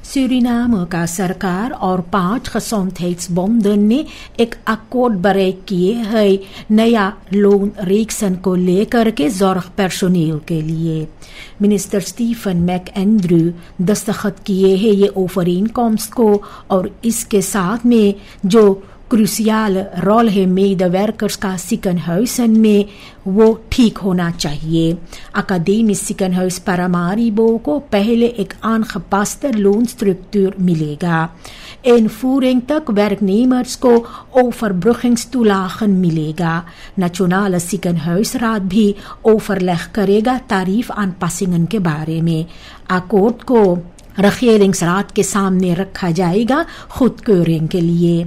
Suriname का सरकार और 5 gezondheidsbonden ने एक अकॉर्ड bereik किए हैं नया लोन रिक्सन को लेकर के ज़ोर्ग पर्सोनेल के लिए। मिनिस्टर स्टीफन मैकएंड्रू दस्तखत किए हैं ये ओवरeenkomst को और इसके साथ में जो क्रूसियल रोल है medewerkers का ziekenhuizen में वो ठीक होना चाहिए। अकादमिक ziekenhuis Paramaribo को पहले एक aangepaste loonstructuur मिलेगा। Invoering तक werknemers को overbruggingstoelagen मिलेगा। Nationale ziekenhuisraad भी overleg करेगा तारीफ aanpassingen के बारे में। अकॉर्ड को regeringsraad के सामने रखा जाएगा खुदकeuring के लिए।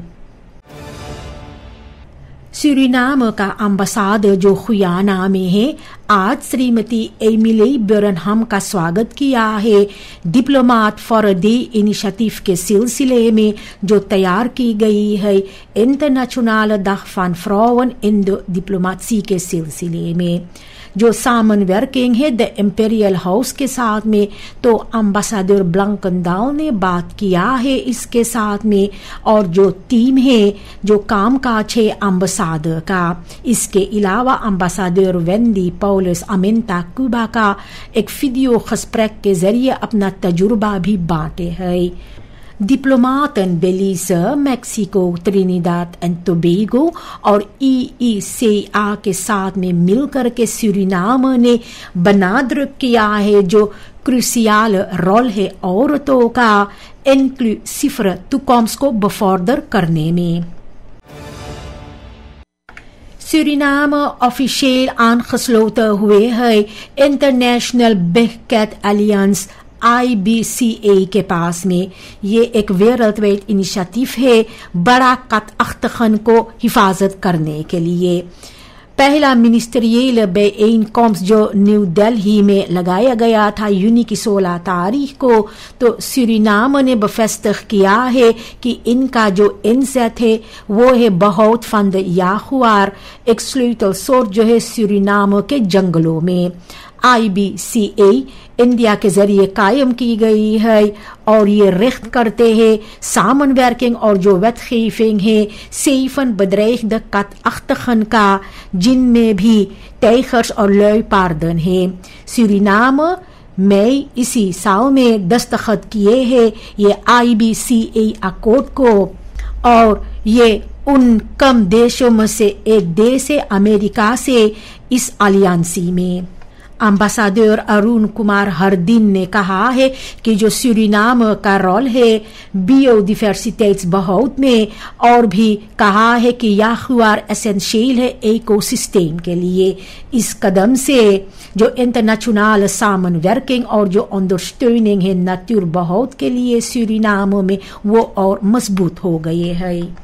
सूरीनाम का अम्बासाडर जो गुयाना में है आज श्रीमती एमिली बुरनहम का स्वागत किया है डिप्लोमेट फॉर द इनिशिएटिव के सिलसिले में जो तैयार की गई है international dag van vrouwen in de diplomatie के सिलसिले में जो सामनवर्किंग है द इंपीरियल हाउस के साथ में। तो अम्बासाडर ब्लंकनडाल ने बात किया है इसके साथ में और जो टीम है जो कामकाज है अम्बासाडर का। इसके अलावा अम्बासाडर वेंडी पॉलस अमिंटा कुबा का एक वीडियो gesprek के जरिए अपना तजुर्बा भी बांटे है। डिप्लोमेटन Belize, Mexico, Trinidad and Tobago और EECA के साथ में मिलकर के सूरीनाम ने बनादृक किया है जो क्रूसियल रोल है औरतों का inclusieve toekomst को बफॉर्दर करने में। सूरीनाम ऑफिशियल aangesloten हुए है International Big Cat Alliance IBCA के पास में। ये एक wereldwijd इनिशिएटिव है बड़ा katachtigen को हिफाजत करने के लिए। पहला मिनिस्ट्रियल bijeenkomst जो न्यू दिल्ली में लगाया गया था यूनी की 16 तारीख को। तो सूरीनाम ने बफस्तिग किया है कि इनका जो इंसेट है वो है बहुत फंड याहुआर एक स्लूटलसोर्ट जो है सूरीनाम के जंगलों में। IBCA इंडिया के जरिए कायम की गई है और ये रिcht करते हैं सामनwerking और जो wetgeving है zeven bedreigde katachtigen का जिनमें भी टाइगर्स और luipaarden है। सूरीनाम मई इसी साल में दस्तखत किए हैं ये IBCA अकॉर्ड को और ये उन कम देशों में से एक देश है अमेरिका से इस अलियांसी में। अम्बासाडर अरुण कुमार हरदीन ने कहा है कि जो सूरीनाम का रोल है बायोडाइवर्सिटीबहाव में और भी कहा है कि याहुआर एसेंशियल है इकोसिस्टम के लिए। इस कदम से जो इंटरनेशनल सामनwerking और जो अंडरस्टैंडिंग है natuurbehoud के लिए सूरीनाम में वो और मजबूत हो गए हैं।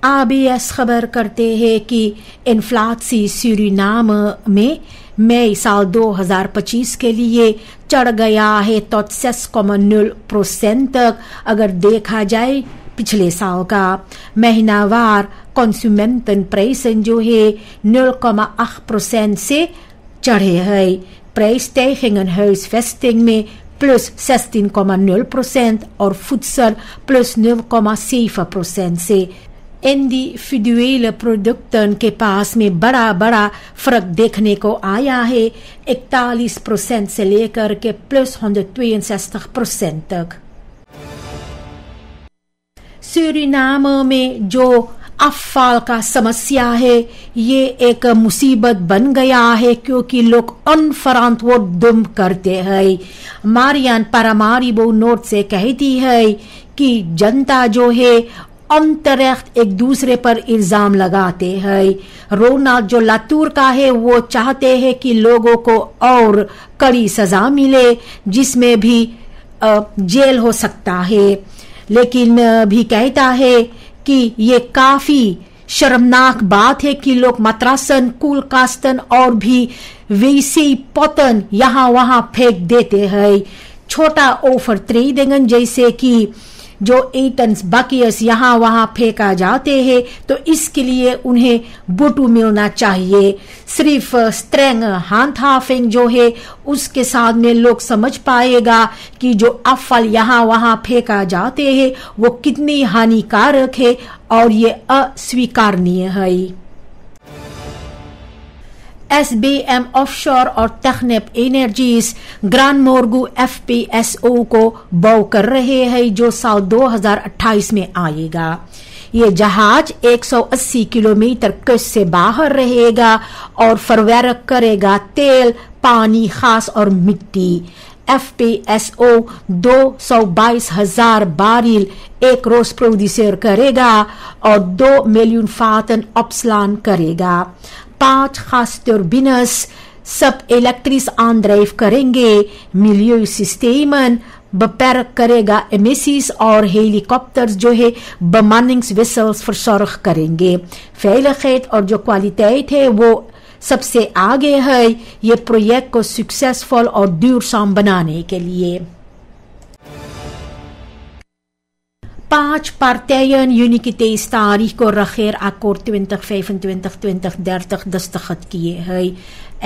ABS खबर करते हैं कि इन्फ्लेशन सूरीनाम में मई साल 2025 के लिए चढ़ गया है तो 6,0% तक। अगर देखा जाए पिछले साल का महीनावार कंज्यूमेंटनप्राइस जो है 0,8% से चढ़े है। prijsstijgingen huisvesting में plus 16,0% और voedsel plus 0,7% से। इंडिविजुअल प्रोडक्टन के पास में बड़ा फर्क देखने को आया है 41% से लेकर के plus 162% तक। सूरीनाम में जो अफवाल का समस्या है ये एक मुसीबत बन गया है क्योंकि लोग अनफरांतवोडुम करते हैं। मारियान पारामारिबो नोट से कहती है कि जनता जो है अंतरेक्त एक दूसरे पर इल्जाम लगाते हैं। रोनाल्ड जो लातूर का है वो चाहते हैं कि लोगों को और कड़ी सजा मिले जिसमें भी जेल हो सकता है, लेकिन भी कहता है कि ये काफी शर्मनाक बात है कि लोग मद्रासन कूलकास्तन और भी वैसे पतन यहाँ वहां फेंक देते हैं। छोटा ओवर ट्रेडिंग जैसे कि जो एटन्स बकियस यहाँ वहाँ फेंका जाते हैं, तो इसके लिए उन्हें बुटू मिलना चाहिए। सिर्फ स्ट्रेंग हैंडहाफिंग जो है उसके साथ में लोग समझ पाएगा कि जो अफल यहाँ वहाँ फेंका जाते हैं वो कितनी हानिकारक है और ये अस्वीकारनीय है। SBM ऑफशोर और तखनेप एनर्जीज ग्रांड मोर्गू FPSO को बो कर रहे हैं जो साल 2028 में आएगा। ये जहाज 180 किलोमीटर कोस्ट से बाहर रहेगा और फरवरक करेगा तेल, पानी खास और मिट्टी। FPSO 222,000 बैरल एक रोज प्रोड्यूसर करेगा और 2 मिलियन फाटन ऑप्सलान करेगा। 5 खास टर्बिनस सब इलेक्ट्रिक आंड्राइव करेंगे। मिलियो सिस्टमन beperkt करेगा एमिसीज और हेलीकॉप्टर्स जो है bemanningsवेसल्स verzorg करेंगे। veiligheid और जो क्वालिटेट है वो सबसे आगे है ये प्रोजेक्ट को सक्सेसफुल और duurzaam बनाने के लिए। 5 partijen uniteits तारीख को रखेर akkoord 2025-2030 दस्तखत किए हैं।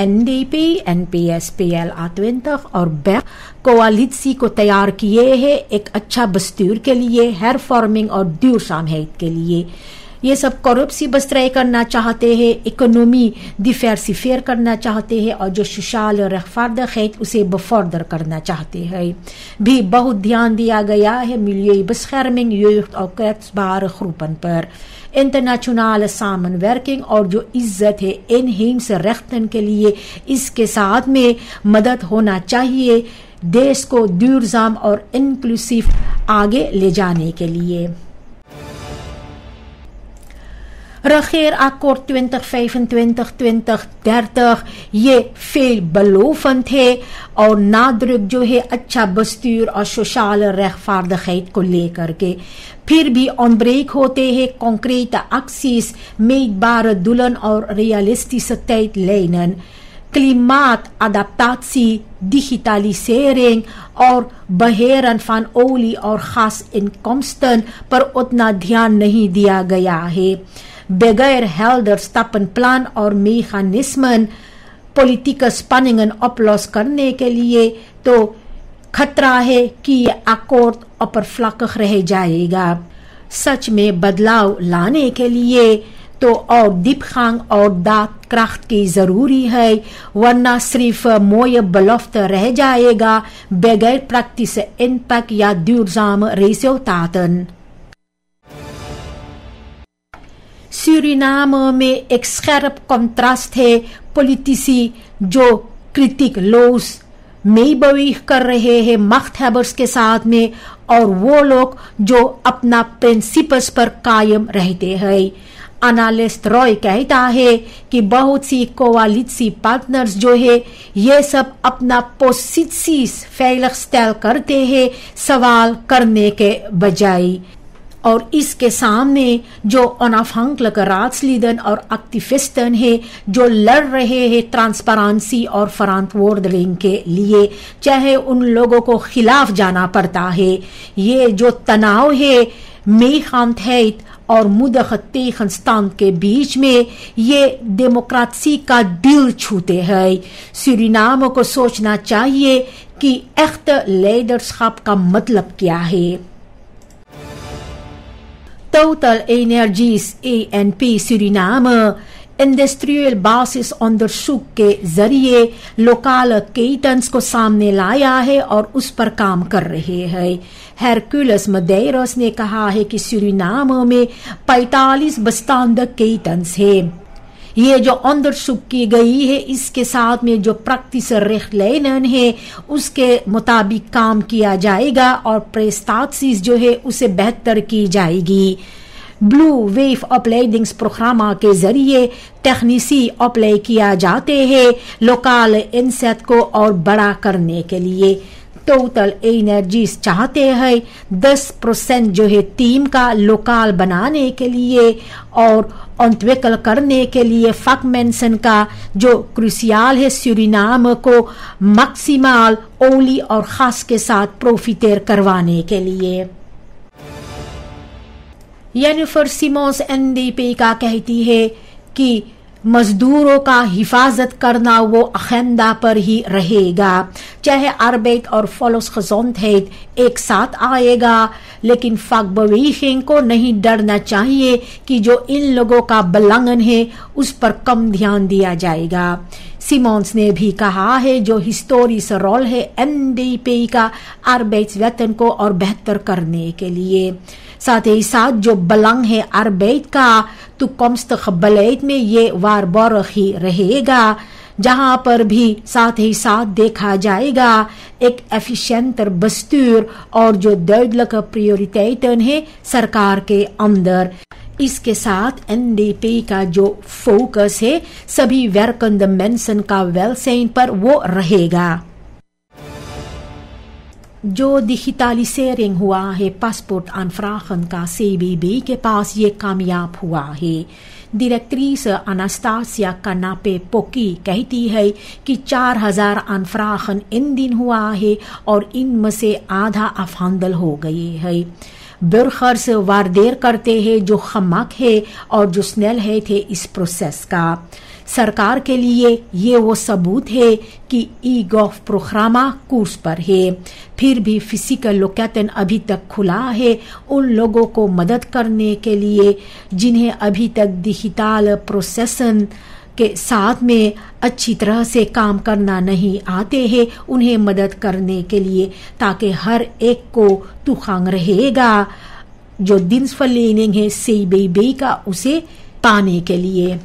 NDP, NPS, PLA20 और BEC कोalitie को तैयार किए हैं एक अच्छा बस्तूर के लिए, hervorming और duurzaamheid के लिए। ये सब करप्सी बस्तराई करना चाहते हैं, इकोनॉमी डिवर्सिफियर करना चाहते हैं और जो सोशल रेchtvaardigheid उसे बफर्दर करना चाहते हैं। भी बहुत ध्यान दिया गया है milieubescherming, jeugd और kwetsbare groepen पर। इंटरनेशनल सामनwerking और जो इज्जत है इनहेम्स rechten के लिए इसके साथ में मदद होना चाहिए देश को duurzaam और इंक्लूसिव आगे ले जाने के लिए। Regeer akkoord 2025-2030 ये veelbelovend है और नादरुक जो है अच्छा बस्तूर और सोशल rechtvaardigheid को लेकर के। फिर भी ontbreek होते हैं concrete acties, meetbare doelen और realistische lijnen। klimaatadaptatie, digitalisering और beheren van olie और gasinkomsten पर उतना ध्यान नहीं दिया गया है। बगैर helder stappenplan और mechanismen politieke spanningen oplos करने के लिए तो खतरा है कि ये akkoord oppervlakkig रह जाएगा। सच में बदलाव लाने के लिए तो और diepgang और daadkracht की जरूरी है, वरना सिर्फ mooie belofte रह जाएगा बगैर praktische impact या duurzame resultaten। Suriname में एक scherp contrast है, politici जो kritiekloos meebeweeg कर रहे हैं machthebbers के साथ में और वो लोग जो अपना प्रिंसिपल्स पर कायम रहते हैं। एनालिस्ट रॉय कहता है कि बहुत सी कोalitie पार्टनर्स जो है ये सब अपना पोजिties veilig stel करते हैं सवाल करने के बजाय और इसके सामने जो onafhankelijk raadsleden और activisten है जो लड़ रहे हैं ट्रांसपेरेंसी और verantwoording के लिए, चाहे उन लोगों को खिलाफ जाना पड़ता है। ये जो तनाव है meegaandheid और moedige tegenstand के बीच में ये डेमोक्रेसी का दिल छूते हैं। सूरीनाम को सोचना चाहिए कि echt leiderschap का मतलब क्या है। Total Energies ENP Suriname industrial basis onderzoek के जरिए लोकल केटन्स को सामने लाया है और उस पर काम कर रहे हैं। हेरकुलस मदेरोस ने कहा है कि सूरीनाम में 45 बस्तांड केटन्स है। ये जो onderzoek की गई है इसके साथ में जो praktische richtlijnen है उसके मुताबिक काम किया जाएगा और prestaties जो है उसे बेहतर की जाएगी। ब्लू वेव opleidingsprogramma के जरिए टेक्नीसी अप्लाई किया जाते हैं लोकल इनसेट को और बड़ा करने के लिए। टोटल एनर्जीज चाहते हैं 10% जो है टीम का लोकल बनाने के लिए और ontwikkel करने के लिए vakmensen का जो क्रूसियल है सूरीनाम को मैक्सिमल ओली और खास के साथ प्रोफिटेर करवाने के लिए। जेनिफर सिमोंस एनडीपी का कहती है कि मजदूरों का हिफाजत करना वो अखेंदा पर ही रहेगा, चाहे arbeid और volksgezondheid एक साथ आएगा, लेकिन vakbeweging को नहीं डरना चाहिए कि जो इन लोगों का बेलंगन है उस पर कम ध्यान दिया जाएगा। सिमोंस ने भी कहा है जो हिस्टोरिस रोल है एनडीपी का arbeidswetten को और बेहतर करने के लिए। साथ ही साथ जो belang है arbeid का toekomstig beleid में ये waarborg ही रहेगा, जहां पर भी साथ ही साथ देखा जाएगा एक एफिशिएंटर bestuur और जो duidelijke prioriteiten है सरकार के अंदर। इसके साथ एनडीपी का जो फोकस है सभी werkende mensen का welzijn पर वो रहेगा। जो डिजिटलिसेरिंग हुआ है पासपोर्ट aanvragen का CBB के पास ये कामयाब हुआ है। डायरेक्ट्रिस अनास्तासिया कनापे पोकी कहती है कि 4000 aanvragen इन दिन हुआ है और इनमें से आधा afhandel हो गए है। burgers waardeer करते हैं जो खमक है और जो snelheid है इस प्रोसेस का। सरकार के लिए ये वो सबूत है कि ई-गॉव प्रोग्रामा कोर्स पर है। फिर भी फिजिकल लोकेशन अभी तक खुला है उन लोगों को मदद करने के लिए जिन्हें अभी तक डिजिटल प्रोसेसिंग के साथ में अच्छी तरह से काम करना नहीं आते हैं, उन्हें मदद करने के लिए, ताकि हर एक को तुखांग रहेगा जो dienstverlening है CBB का उसे पाने के लिए।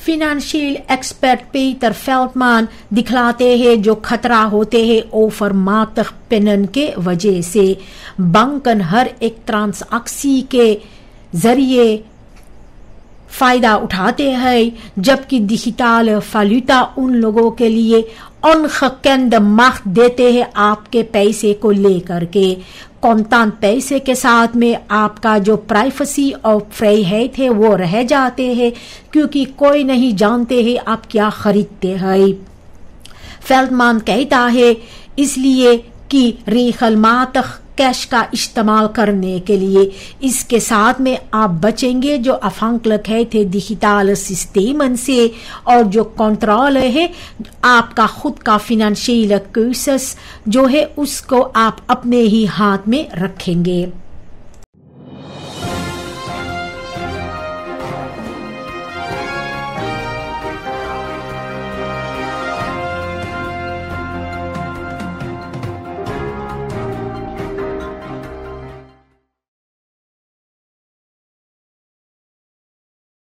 फिनेंशियल एक्सपर्ट पीटर फेल्टमैन दिखलाते हैं जो खतरा होते हैं overmatig pinnen के वजह से। बैंकन हर एक ट्रांसैक्शन के जरिए फायदा उठाते हैं, जबकि डिजिटल वैल्यूटा उन लोगों के लिए ongekende macht देते हैं आपके पैसे को लेकर के। कॉन्टांट पैसे के साथ में आपका जो प्राइवेसी और फ्रीहेड है वो रह जाते हैं, क्योंकि कोई नहीं जानते हैं आप क्या खरीदते हैं। फेल्टमैन कहता है इसलिए कि regelmatig कैश का इस्तेमाल करने के लिए, इसके साथ में आप बचेंगे जो afhankelijk है थे डिजिटल सिस्टम से, और जो कंट्रोल है आपका खुद का फिनेंशियल केसेस जो है उसको आप अपने ही हाथ में रखेंगे।